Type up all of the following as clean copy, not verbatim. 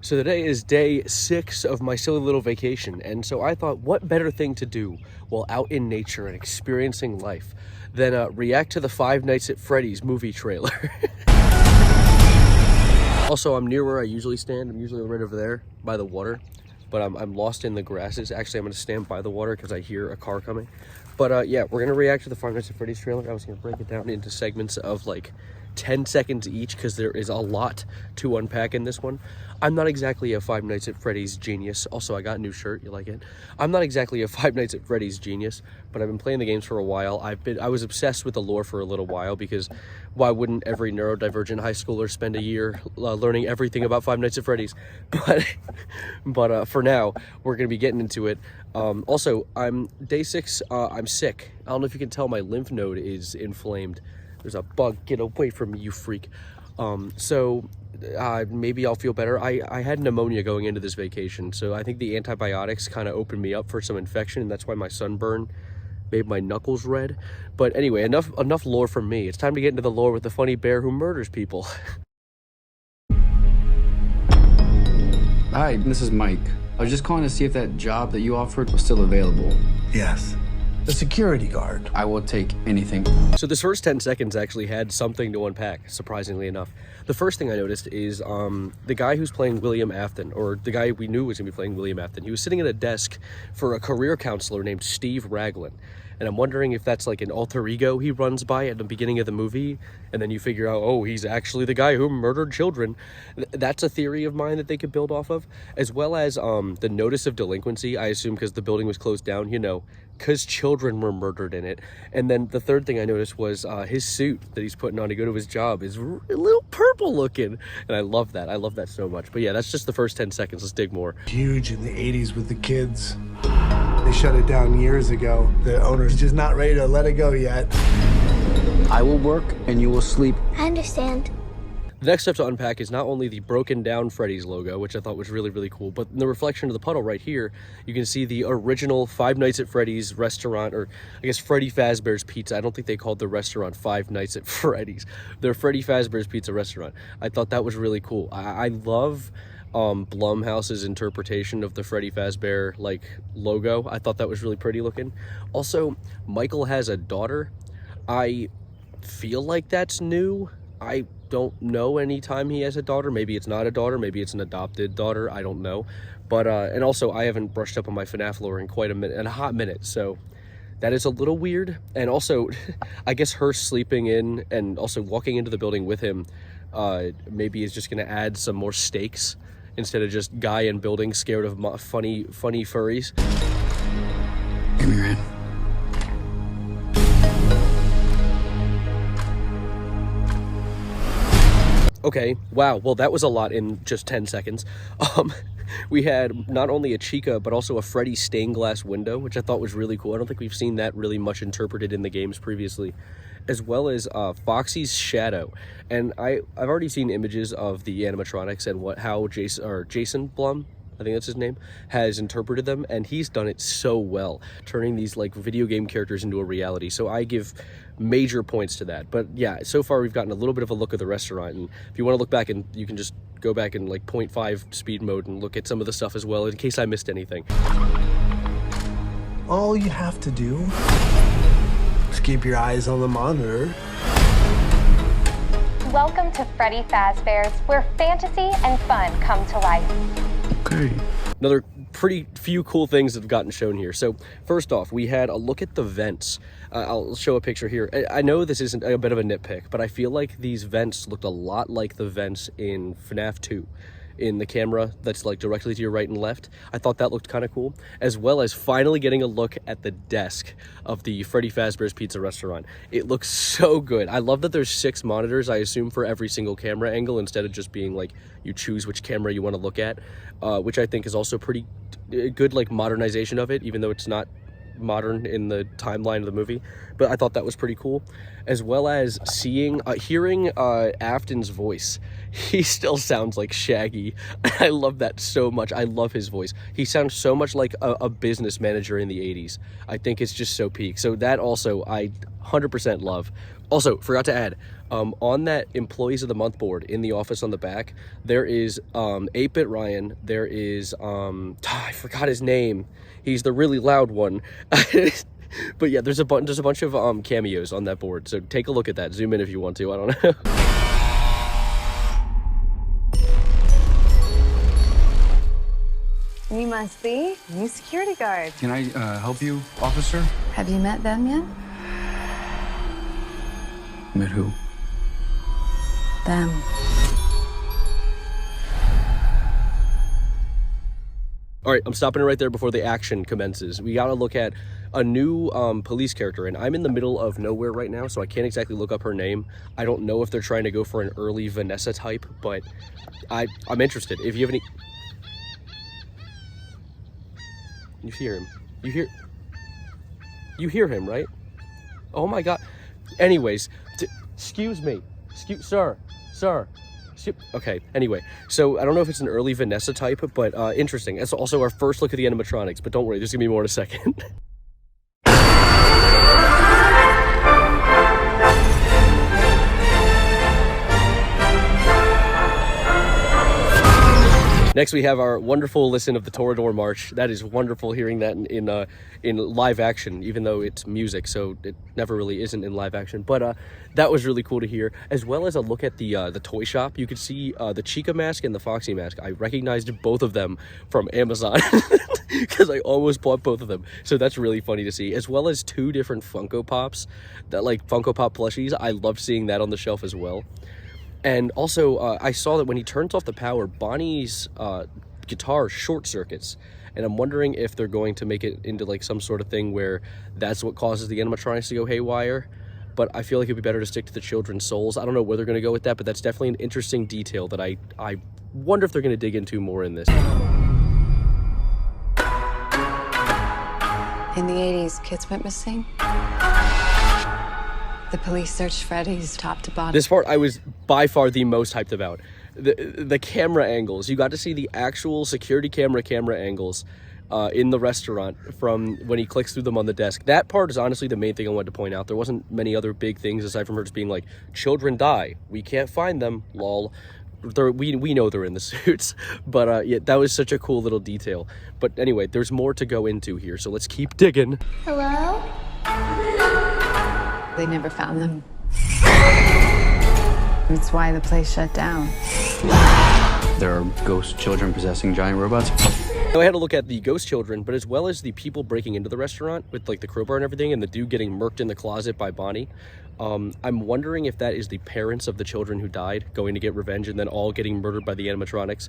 So today is day 6 of my silly little vacation, and so I thought, what better thing to do while out in nature and experiencing life than react to the Five Nights at Freddy's movie trailer. Also, I'm near where I usually stand. I'm usually right over there by the water, but I'm lost in the grasses. Actually, I'm going to stand by the water because I hear a car coming. But yeah, we're going to react to the Five Nights at Freddy's trailer. I was going to break it down into segments of like 10 seconds each because there is a lot to unpack in this one. I'm not exactly a Five Nights at Freddy's genius. Also, I got a new shirt. You like it? I'm not exactly a Five Nights at Freddy's genius, but I've been playing the games for a while. I was obsessed with the lore for a little while because why wouldn't every neurodivergent high schooler spend a year learning everything about Five Nights at Freddy's? But for now, we're going to be getting into it. Also, I'm day 6. I'm sick. I don't know if you can tell my lymph node is inflamed. There's a bug. Get away from me, you freak. Maybe I'll feel better. I had pneumonia going into this vacation, so I think the antibiotics kind of opened me up for some infection, and that's why my sunburn made my knuckles red. But anyway, enough lore from me. It's time to get into the lore with the funny bear who murders people. Hi, this is Mike. I was just calling to see if that job that you offered was still available. Yes. The security guard. I will take anything. So this first 10 seconds actually had something to unpack, surprisingly enough. The first thing I noticed is the guy who's playing William Afton, or the guy we knew was going to be playing William Afton, he was sitting at a desk for a career counselor named Steve Raglan. And I'm wondering if that's like an alter ego he runs by at the beginning of the movie, and then you figure out, oh, he's actually the guy who murdered children. That's a theory of mine that they could build off of, as well as the notice of delinquency, I assume because the building was closed down, you know, because children were murdered in it. And then the third thing I noticed was his suit that he's putting on to go to his job is a little purple looking, and I love that. I love that so much. But yeah, that's just the first 10 seconds. Let's dig more. Huge in the 80s with the kids. They shut it down years ago. The owner's just not ready to let it go yet. I will work and you will sleep. I understand. The next step to unpack is not only the broken down Freddy's logo, which I thought was really, really cool, but in the reflection of the puddle right here, you can see the original Five Nights at Freddy's restaurant, or I guess Freddy Fazbear's Pizza. I don't think they called the restaurant Five Nights at Freddy's. They're Freddy Fazbear's Pizza restaurant. I thought that was really cool. I love Blumhouse's interpretation of the Freddy Fazbear like logo. I thought that was really pretty looking. Also, Michael has a daughter. I feel like that's new. I don't know any time he has a daughter. Maybe it's not a daughter, maybe it's an adopted daughter, I don't know. But and also I haven't brushed up on my FNAF lore in quite a hot minute, so that is a little weird. And also I guess her sleeping in and also walking into the building with him maybe is just going to add some more stakes instead of just guy in building scared of funny furries. Give me your hand. Okay, wow, well that was a lot in just 10 seconds. We had not only a Chica, but also a Freddy stained glass window, which I thought was really cool. I don't think we've seen that really much interpreted in the games previously. As well as Foxy's shadow. And I've already seen images of the animatronics and how Jason Blum, I think that's his name, has interpreted them, and he's done it so well, turning these like video game characters into a reality. So I give major points to that. But yeah, so far we've gotten a little bit of a look at the restaurant, and if you want to look back, and you can just go back in like 0.5 speed mode and look at some of the stuff as well in case I missed anything. All you have to do is keep your eyes on the monitor. Welcome to Freddy Fazbear's, where fantasy and fun come to life. Okay. Another pretty few cool things that have gotten shown here. So first off, we had a look at the vents. I'll show a picture here. I know this isn't a bit of a nitpick, but I feel like these vents looked a lot like the vents in FNAF 2. In the camera that's like directly to your right and left. I thought that looked kind of cool, as well as finally getting a look at the desk of the Freddy Fazbear's Pizza restaurant. It looks so good. I love that there's 6 monitors, I assume, for every single camera angle, instead of just being like you choose which camera you want to look at, which I think is also pretty good like modernization of it, even though it's not modern in the timeline of the movie. But I thought that was pretty cool, as well as hearing Afton's voice. He still sounds like Shaggy. I love that so much. I love his voice. He sounds so much like a business manager in the 80s. I think it's just so peak. So that also I 100% love. Also, forgot to add, on that Employees of the Month board in the office on the back, there is 8-Bit Ryan, there is, I forgot his name, he's the really loud one, but yeah, there's a bunch of cameos on that board, so take a look at that, zoom in if you want to, I don't know. You must be new security guard. Can I help you, officer? Have you met them yet? Met who? Them. All right, I'm stopping it right there before the action commences. We gotta look at a new police character, and I'm in the middle of nowhere right now, so I can't exactly look up her name. I don't know if they're trying to go for an early Vanessa type, but I'm interested. If you have any... You hear him. You hear him, right? Oh my god. Anyways, excuse me. Sir. Okay, anyway. So, I don't know if it's an early Vanessa type, but interesting. It's also our first look at the animatronics, but don't worry, there's gonna be more in a second. Next, we have our wonderful listen of the Toreador March. That is wonderful hearing that in live action, even though it's music, so it never really isn't in live action. But that was really cool to hear, as well as a look at the toy shop. You could see the Chica mask and the Foxy mask. I recognized both of them from Amazon because I almost bought both of them. So that's really funny to see, as well as 2 different Funko Pops, that like Funko Pop plushies. I loved seeing that on the shelf as well. And also, I saw that when he turns off the power, Bonnie's guitar short circuits. And I'm wondering if they're going to make it into like some sort of thing where that's what causes the animatronics to go haywire. But I feel like it'd be better to stick to the children's souls. I don't know where they're going to go with that, but that's definitely an interesting detail that I wonder if they're going to dig into more in this. In the 80s, kids went missing. The police searched Freddy's top to bottom. This part I was by far the most hyped about. The camera angles. You got to see the actual security camera angles in the restaurant from when he clicks through them on the desk. That part is honestly the main thing I wanted to point out. There wasn't many other big things aside from her just being like, children die. We can't find them. Lol. We know they're in the suits. But yeah, that was such a cool little detail. But anyway, there's more to go into here. So let's keep digging. Hello? They never found them. That's why the place shut down. There are ghost children possessing giant robots. I had to look at the ghost children, but as well as the people breaking into the restaurant with like the crowbar and everything, and the dude getting murked in the closet by Bonnie. I'm wondering if that is the parents of the children who died going to get revenge and then all getting murdered by the animatronics.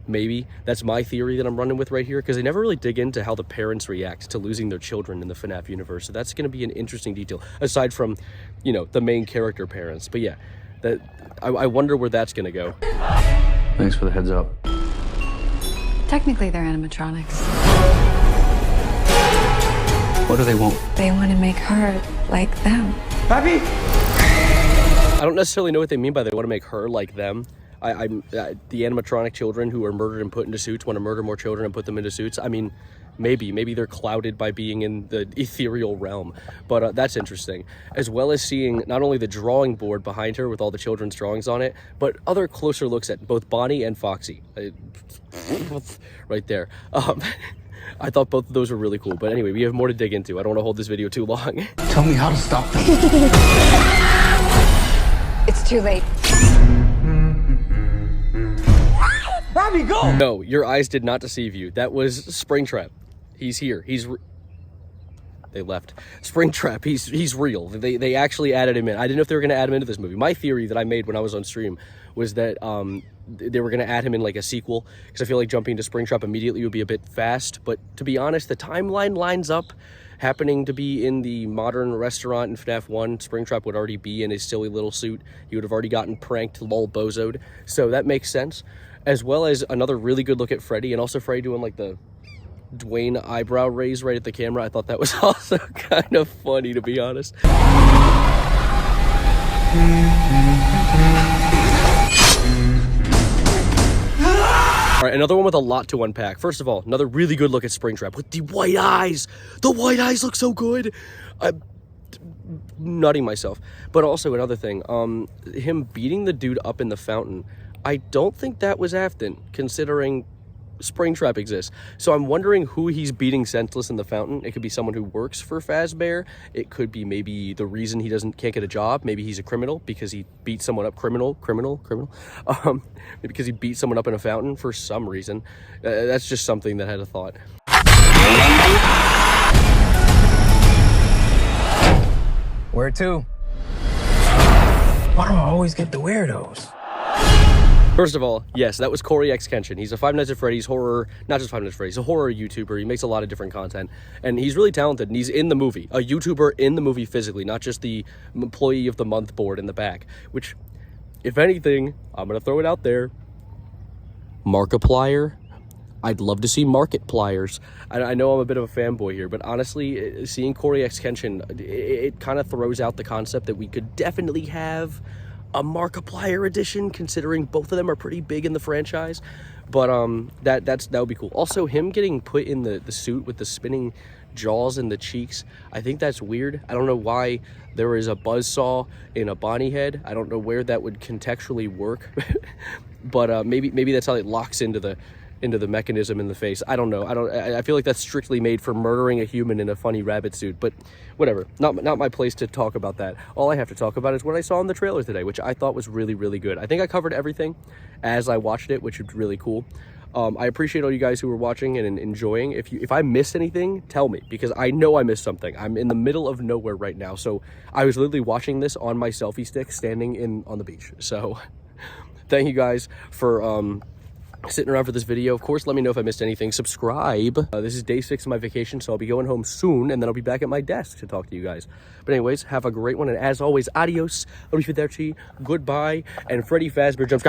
Maybe. That's my theory that I'm running with right here, because they never really dig into how the parents react to losing their children in the FNAF universe. So that's going to be an interesting detail, aside from, you know, the main character parents. But yeah, that I wonder where that's going to go. Thanks for the heads up. Technically, they're animatronics. What do they want? They want to make her like them. Papi! I don't necessarily know what they mean by they want to make her like them. The animatronic children who are murdered and put into suits want to murder more children and put them into suits. I mean, maybe they're clouded by being in the ethereal realm, but that's interesting. As well as seeing not only the drawing board behind her with all the children's drawings on it, but other closer looks at both Bonnie and Foxy. Right there. I thought both of those were really cool, but anyway, we have more to dig into. I don't want to hold this video too long. Tell me how to stop them. It's too late. Bobby, go! No, your eyes did not deceive you. That was Springtrap. He's here. They left. Springtrap, he's real. They actually added him in. I didn't know if they were going to add him into this movie. My theory that I made when I was on stream was that they were going to add him in like a sequel, because I feel like jumping to Springtrap immediately would be a bit fast. But to be honest, the timeline lines up. Happening to be in the modern restaurant in FNAF 1, Springtrap would already be in his silly little suit. He would have already gotten pranked, lol bozoed. So that makes sense. As well as another really good look at Freddy, and also Freddy doing like the Dwayne eyebrow raise right at the camera. I thought that was also kind of funny, to be honest. All right, another one with a lot to unpack. First of all, another really good look at Springtrap with the white eyes. The white eyes look so good. nutting myself. But also another thing, him beating the dude up in the fountain, I don't think that was Afton, considering Springtrap exists. So I'm wondering who he's beating senseless in the fountain. It could be someone who works for Fazbear. It could be maybe the reason he can't get a job. Maybe he's a criminal because he beat someone up. Criminal. Maybe because he beat someone up in a fountain for some reason. That's just something that I had a thought. Where to? Why do I always get the weirdos? First of all, yes, that was Corey X Kenshin. He's a Five Nights at Freddy's horror, not just Five Nights at Freddy's, a horror YouTuber. He makes a lot of different content, and he's really talented, and he's in the movie. A YouTuber in the movie physically, not just the employee of the month board in the back, which, if anything, I'm going to throw it out there, Markiplier. I'd love to see Markipliers. I know I'm a bit of a fanboy here, but honestly, seeing Corey X Kenshin, it kind of throws out the concept that we could definitely have a Markiplier edition, considering both of them are pretty big in the franchise. But that would be cool. Also, him getting put in the suit with the spinning jaws and the cheeks, I think that's weird. I don't know why there is a buzzsaw in a Bonnie head. I don't know where that would contextually work. But maybe that's how it locks into the mechanism in the face. I don't know. I feel like that's strictly made for murdering a human in a funny rabbit suit, but whatever. Not my place to talk about that. All I have to talk about is what I saw in the trailer today, which I thought was really, really good. I think I covered everything as I watched it, which was really cool. I appreciate all you guys who were watching and enjoying. If I missed anything, tell me, because I know I missed something. I'm in the middle of nowhere right now, so I was literally watching this on my selfie stick standing on the beach. So thank you guys for sitting around for this video. Of course, let me know if I missed anything. Subscribe. This is day 6 of my vacation, so I'll be going home soon, and then I'll be back at my desk to talk to you guys. But anyways, have a great one, and as always, adios, arrivederci, goodbye, and Freddy Fazbear jumps.